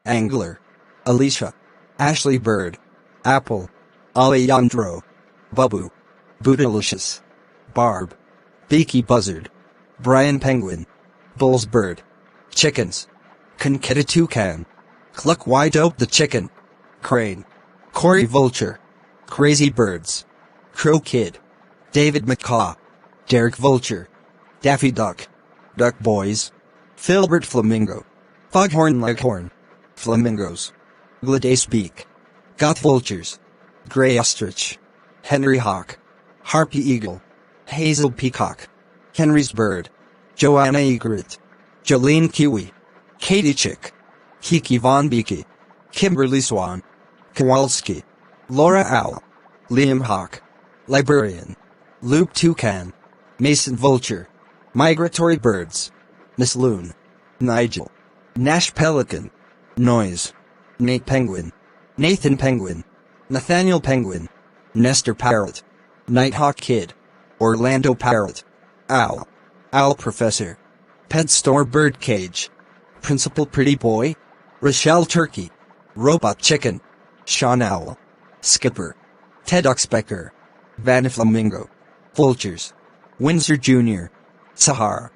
Angler, Alicia, Ashley Bird, Apple, Alejandro, BuBu, Bootylicious, Barb, Beaky Buzzard, Brian Penguin, Bull's Bird, Chickens, Conchetta Toucan, Cluck Wide Ope the Chicken, Crane, Corey Vulture, Crazy Birds, Crow Kid, David Macaw, Derek Vulture, Daffy Duck, Duck Boys, Filbert Flamingo, Foghorn Leghorn, Flamingos, Gladace Beak, Goth Vultures, Grey Ostrich, Henery Hawk, Harpy Eagle, Hazel Peacock, Henry's Bird, Joanna Egret, Jolene Kiwi, Katie Chick, Kiki Von Beaky, Kimberly Swan, Kowalski, Laura Owl, Liam Hawk, Librarian, Lupe Toucan, Mason Vulture, Migratory Birds, Miss Loon, Nigel, Nash Pelican, Noise, Nate Penguin, Nathan Penguin, Nathaniel Penguin, Nestor Parrot, Nighthawk Kid, Orlando Parrot, Owl, Owl Professor, Pet Store Birdcage, Principal Pretty Boy, Rochelle Turkey, Robot Chicken, Sean Owl, Skipper, Ted Oxpecker, Van Flamingo, Vultures, Windsor Jr., Sahara,